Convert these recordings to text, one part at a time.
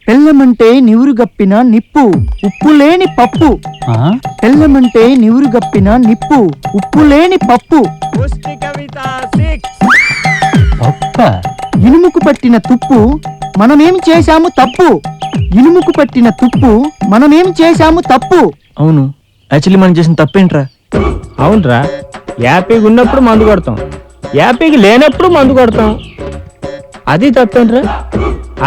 బెల్లమంటే నివురుగప్పిన నిప్పు ఉప్పు లేని పప్పు. బెల్లమంటే నివురుగప్పిన నిప్పు ఉప్పు లేని పప్పు. ఇనుముకు పట్టిన తుప్పు మనమేం చేశాము తప్పు. ఇనుముకు పట్టిన తుప్పు మనమేం చేశాము తప్పు. అవును, యాక్చువల్లీ మనం చేసిన తప్పేంట్రా? అవునరా, యాపీగా ఉన్నప్పుడు మందు కొడతాం, యాపీకి లేనప్పుడు మందు కొడతాం. అది తప్పేంట్రా?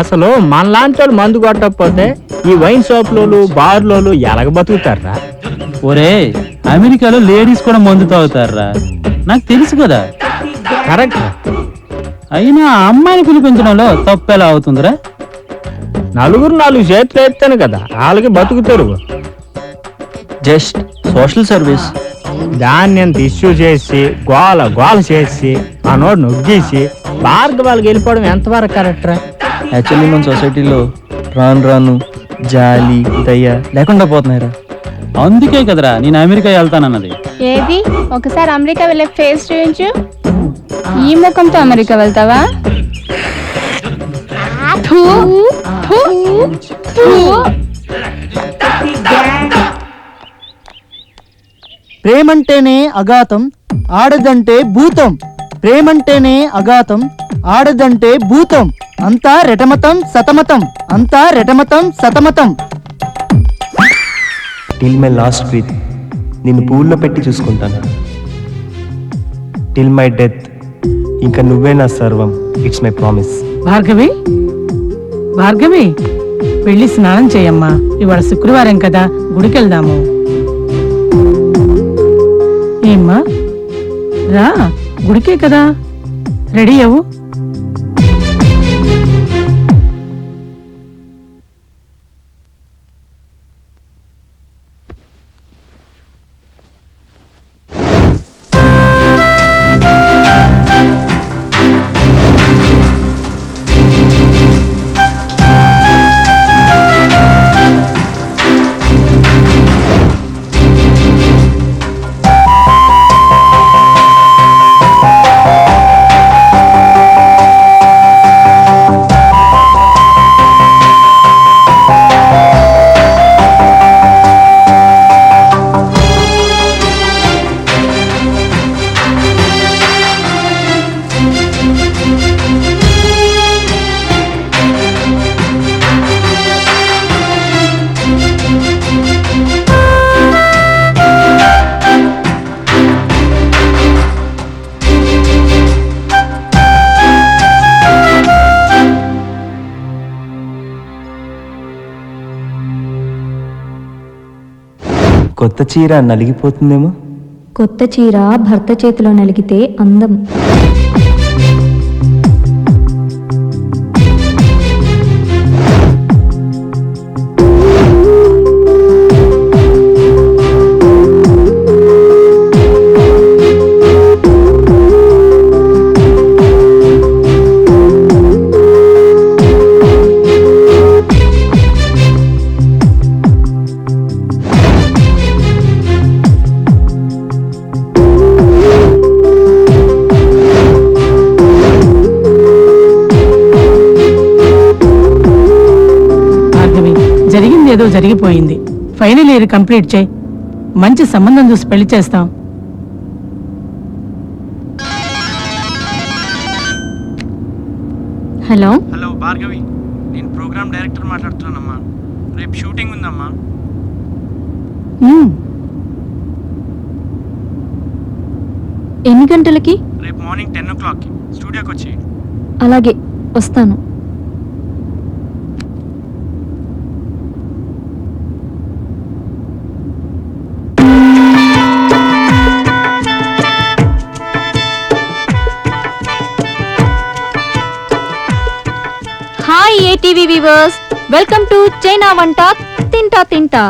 అసలు మనలాంటి వాళ్ళు మందు కొట్టకపోతే ఈ వైన్ షాప్లోలు బార్లోలు ఎలాగ బతుకుతారా? ఒరే, అమెరికాలో లేడీస్ కూడా మందు తాగుతారా? నాకు తెలుసు కదా. కరెక్ట్. అయినా అమ్మాయిని పిలిపించడంలో తప్పెలా అవుతుందిరా? నలుగురు 4 చేతులు ఎత్తాను కదా, వాళ్ళకి బతుకుతారు. Just social service. దాన్ని ఎంత ఇష్యూ చేసి గోల గోల చేసి ఆ నోడు నొగ్గేసి బార్గ వాళ్ళకి వెళ్ళిపోవడం ఎంతవరకు కరెక్టరా? యాక్చువల్లీ మన సొసైటీలో రాను రాను జాలి దయ లేకుండా పోతున్నాయిరా. అందుకే కదరా నేను అమెరికా వెళ్తానన్నది. ఏది ఒకసారి అమెరికా వెళ్ళే ఫేస్ చూపించు. ఈ ముఖంతో అమెరికా వెళ్తావా? ప్రేమంటేనే అఘాతం, ఆడదంటే భూతం. ప్రేమంటేనే అఘాతం, ఆడదంటే భూతం. అంతా రెటమతం సతమతం, అంతా రెటమతం సతమతం. టిల్ మై లాస్ట్ బ్రీత్ నిన్ను పూల్లో పెట్టి చూసుకుంటాను. టిల్ మై డెత్ ఇంకా నువ్వే నా సర్వం. It's my promise. Bhargavi, Bhargavi, వెళ్ళి స్నానం చేయమ్మా. ఇవాళ శుక్రవారం కదా, గుడికెళ్దాము. ఏమ్మా, రా, గుడికే కదా, రెడీ అవ్వు. కొత్త చీర నలిగిపోతుందేమో. కొత్త చీర భర్త చేతిలో నలిగితే అందం. ఏదో జరిగిపోయింది. ఫైనల్ ఇయర్ కంప్లీట్ చేయి. మంచి సంబంధం చూసి పెళ్లి చేస్తాం. హలో హలో భార్గవి, నేను ప్రోగ్రామ్ డైరెక్టర్ మాట్లాడుతున్నానమ్మా. రేపు షూటింగ్ ఉందమ్మా. ఎన్ని గంటలకి? రేపు మార్నింగ్ 10 o'clockకి స్టూడియోకి వచ్చి. అలాగే, వస్తాను. Hi ATV viewers, welcome to China వంట తింటా తింటా.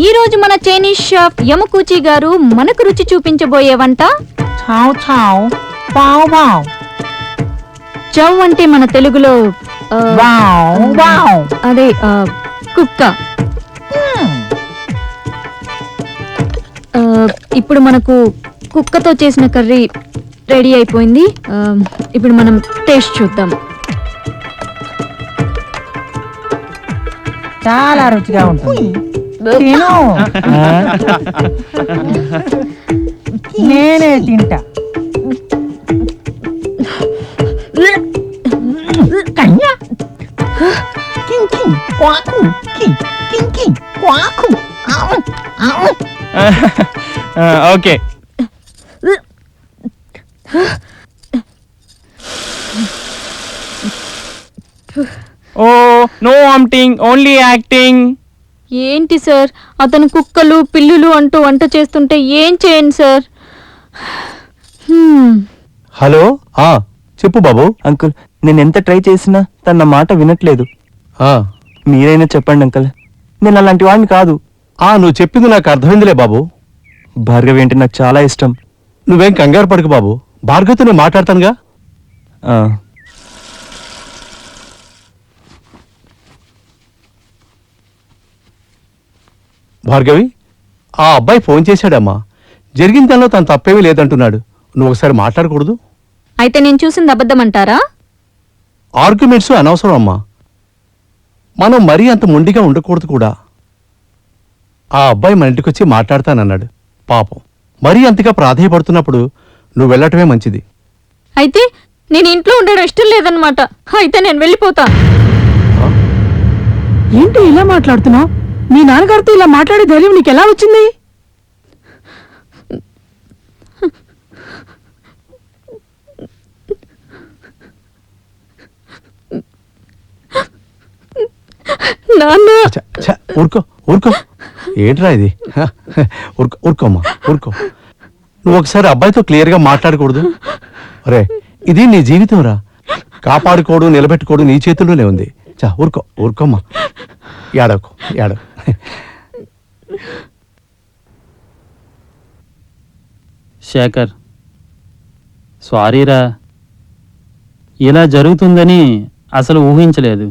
ఈ రోజు మన చైనీస్ షెఫ్ యమకూచి గారు మనకు రుచి చూపించబోయే వంట చావ్ చావ్ వావ్ వావ్. చౌ అంటే మన తెలుగులో వావ్ వావ్, అదే కుక్క. ఇప్పుడు మనకు కుక్కతో చేసిన కర్రీ రెడీ అయిపోయింది. ఇప్పుడు మనం టేస్ట్ చూద్దాం. చాలా రుచిగా ఉంటుంది. తిను. నేనే తింటా. కన్యా. King king quack king king king quack. Okay. Oh no vomiting, only acting. ఏంటి సార్, అతను కుక్కలు పిల్లులు అంటూ వంట చేస్తుంటే ఏం చేయండి సార్? హలో చెప్పు బాబు. అంకుల్, నేను ఎంత ట్రై చేసినా తన మాట వినట్లేదు. మీరైనా చెప్పండి అంకుల్, నేను అలాంటి వాడిని కాదు. నువ్వు చెప్పింది నాకు అర్థమైందిలే బాబు. భార్గవి అంటే నాకు చాలా ఇష్టం. నువ్వేం కంగారు పడకు బాబు, భార్గవతో నేను మాట్లాడతానుగా. భార్గవి, ఆ అబ్బాయి ఫోన్ చేశాడమ్మా. జరిగిన దానిలో తను తప్పేమీ లేదంటున్నాడు. నువ్వు ఒకసారి మాట్లాడకూడదు? అయితే నేను చూసింది అబద్ధం అంటారా? ఆర్గ్యుమెంట్స్ అనవసరం అమ్మా. మనం మరీ అంత మొండిగా ఉండకూడదు కూడా. ఆ అబ్బాయి మన ఇంటికి వచ్చి మాట్లాడతానన్నాడు. పాపం మరీ అంతగా ప్రాధేయపడుతున్నప్పుడు నువ్వు వెళ్ళటమే మంచిది. అయితే నేను ఇంట్లో ఉండడం ఇష్టం లేదనమాట. అయితే నేను వెళ్ళిపోతా. ఏంటి ఇలా మాట్లాడుతున్నావు? మీ నాన్నగారితో ఇలా మాట్లాడే ధైర్యం నీకు ఎలా వచ్చింది? నాన్న, ఊరుకో ఊరుకో, ఏంట్రా ఇది? ఊరుకోమ్మా ఊరుకో. నువ్వు ఒకసారి అబ్బాయితో క్లియర్గా మాట్లాడకూడదు? అరే, ఇది నీ జీవితం రా. కాపాడుకోవడం నిలబెట్టుకోవడం నీ చేతుల్లోనే ఉంది. ఊరుకో ఊరుకోమ్మా, ఏడకు ఏడకు. శేఖర్, సారీరా, ఇలా జరుగుతుందని అసలు ఊహించలేదు.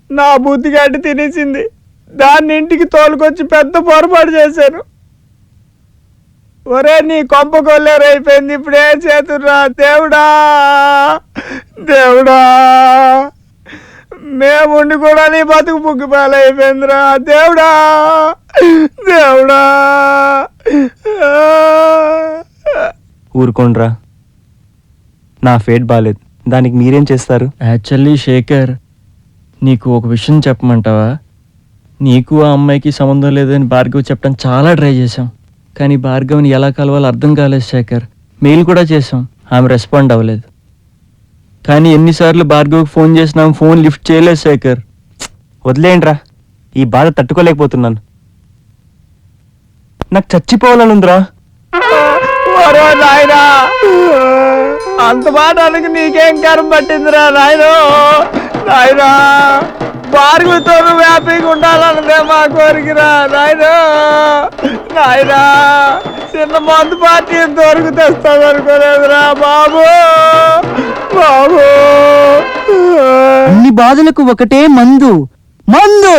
నా బుద్ధి గడ్డి తినేసింది. దాన్ని ఇంటికి తోలుకొచ్చి పెద్ద పొరపాటు చేశాను. ఒరే, నీ కొంప కొల్లేరు అయిపోయింది. ఇప్పుడు ఏం చేతుర్రా దేవుడా, దేవుడా. మేముండి కూడా నీ బతుకు పుగ్గిపాలు అయిపోయిందిరా దేవుడా, దేవుడా. ఊరుకోండ్రా, నా ఫేట్ బాలేదు, దానికి మీరేం చేస్తారు? యాక్చువల్లీ శేఖర్, నీకు ఒక విషయం చెప్పమంటావా? నీకు ఆ అమ్మాయికి సంబంధం లేదని భార్గవ్ చెప్పడం చాలా ట్రై చేశాం, కానీ భార్గవ్ని ఎలా కలవాలో అర్థం కాలేదు శేఖర్. మెయిల్ కూడా చేసాం, ఆమె రెస్పాండ్ అవ్వలేదు. కానీ ఎన్నిసార్లు భార్గవ్కి ఫోన్ చేసినా ఫోన్ లిఫ్ట్ చేయలేదు శేఖర్. వదిలేయండిరా, ఈ బాధ తట్టుకోలేకపోతున్నాను. నాకు చచ్చిపోవాలని ఉందిరా. ఒరే నాయనా, అంత మాటానికి నీకేం కరం పట్టిందిరా నాయనో. నాయనా, భార్గవితో నువ్వు హ్యాపీగా ఉండాలన్నదే మా కోరికరా నాయనా. నాయనా, చిన్న మందు పార్టీ ఎంతవరకు తెస్తావు అనుకోలేదురా బాబు, బాబు. అన్ని బాధలకు ఒకటే మందు, మందు.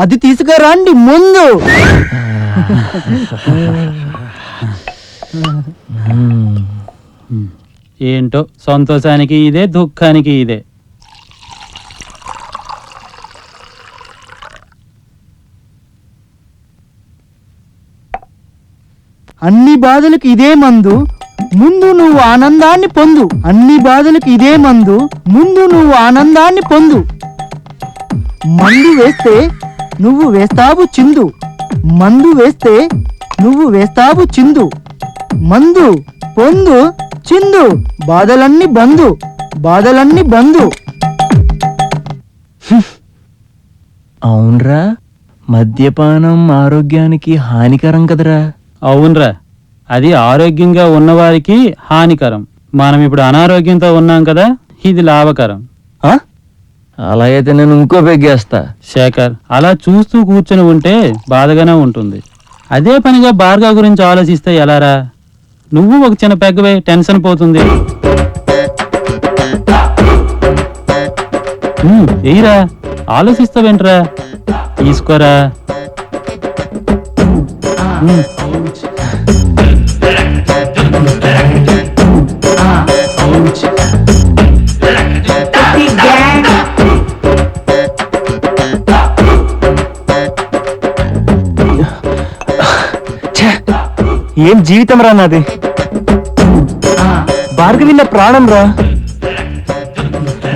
అది తీసుకురండి ముందు. ఏంటో, సంతోషానికి ఇదే, దుఃఖానికి ఇదే. అన్ని బాధలకు ఇదే మందు, ముందు నువ్వు ఆనందాన్ని పొందు. అన్ని బాధలకు ఇదే మందు, ముందు నువ్వు ఆనందాన్ని పొందు. మందు వేస్తే నువ్వు వేస్తావు చిందు, మందు వేస్తే నువ్వు వేస్తావు చిందు. మందు పొందు చిందు, బాధలన్నీ బందు, బాధలన్నీ బందు. అవునరా, మద్యపానం ఆరోగ్యానికి హానికరం కదరా. అవునరా, అది ఆరోగ్యంగా ఉన్నవారికి హానికరం. మనం ఇప్పుడు అనారోగ్యంతో ఉన్నాం కదా, ఇది లాభకరం. అలా అయితే నేను ఇంకో పెగ్గేస్తా. శేఖర్, అలా చూస్తూ కూర్చొని ఉంటే బాధగానే ఉంటుంది. అదే పనిగా భార్గవ్ గురించి ఆలోచిస్తే ఎలారా? నువ్వు ఒక చిన్న పెగ్గవే, టెన్షన్ పోతుంది. ఎయిరా, ఆలోచిస్తావేంట్రా? తీసుకోరా. ఏం జీవితం రా నాది. భార్గవి నా ప్రాణం రా.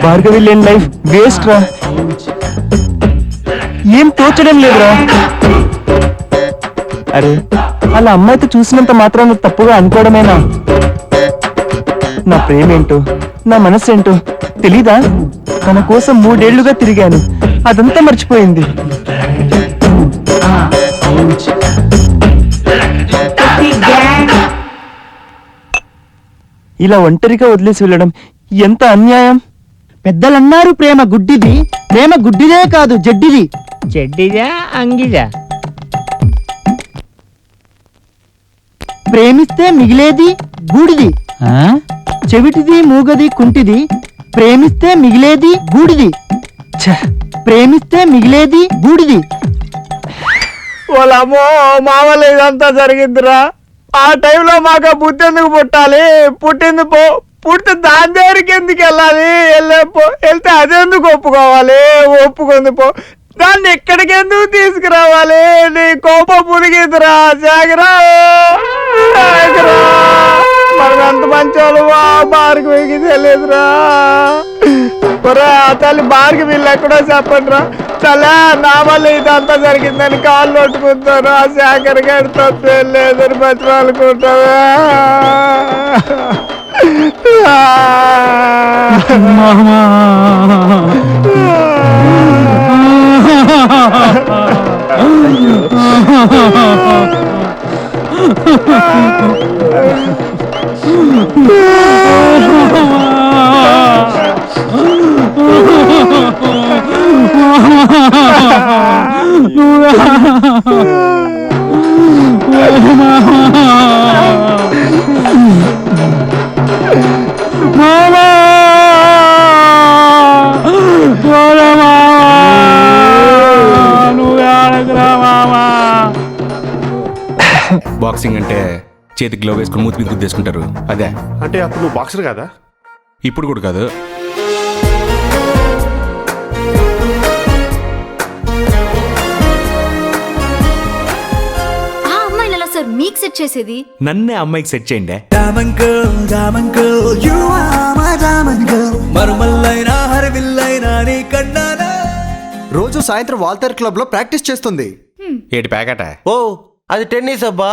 భార్గవి లేని లైఫ్ వేస్ట్ రా. ఏం తోచడం లేదురా. అరే అలా అమ్మాయితో చూసినంత మాత్రాన తప్పుగా అనుకోవడమేనా? నా ప్రేమేంటో నా మనస్సేంటో తెలీదా? తన కోసం 3 ఏళ్లుగా తిరిగాను, అదంతా మర్చిపోయింది. ఇలా ఒంటరిగా వదిలేసి వెళ్ళడం ఎంత అన్యాయం. పెద్దలన్నారు ప్రేమ గుడ్డిది. ప్రేమ గుడ్డిదే కాదు, జడ్డిది. చెడ్డిదా అంగిదా? ప్రేమిస్తే మిగిలేది బూడిది. ఆ? చెవిటిది, మూగది, కుంటిది. ప్రేమిస్తే మిగిలేది బూడిది. ఛ! ప్రేమిస్తే మిగిలేది బూడిది. వాళ్ళమ్మో మామూలు ఇదంతా జరిగిందిరా. ఆ టైంలో మాకు బుద్ధి ఎందుకు పుట్టాలి? పుట్టింది పో, పుడితే దాని దగ్గరికి ఎందుకు వెళ్ళాలి? వెళ్తే అదెందుకు ఒప్పుకోవాలి? ఒప్పుకుంది పో, దాన్ని ఎక్కడికి ఎందుకు తీసుకురావాలి? నీ కోపం పురిగిద్దిరా. జాగరా మనం ఎంత మంచోళ్ళు భార్గవికి తెలియదురా. ఆ తల్లి భార్గవి వీళ్ళు ఎక్కడో చెప్పండి రా. తల్లా నా వల్ల ఇదంతా జరిగిందని కాళ్ళు కొట్టుకుంటారు. ఆ శేఖర్ గారి తప్పు లేదని బతిమాలుకుంటావా? బాక్సింగ్ అంటే చేతికి గ్లవ్ వేసుకుని మూతి మీద గుద్దేసుకుంటారు, అదే. అంటే అప్పుడు నువ్వు బాక్సర్ కదా? ఇప్పుడు కూడా కాదు. ఆ అమ్మాయిని ఎలా సార్ మీకు సెట్ చేసేది? నన్నే అమ్మాయికి సెట్ చేయండి. రోజు సాయంత్రం వాల్తేర్ క్లబ్ లో ప్రాక్టీస్ చేస్తుంది. ఏటి ప్యాకెట? ఓ అది టెన్నిస్ అబ్బా.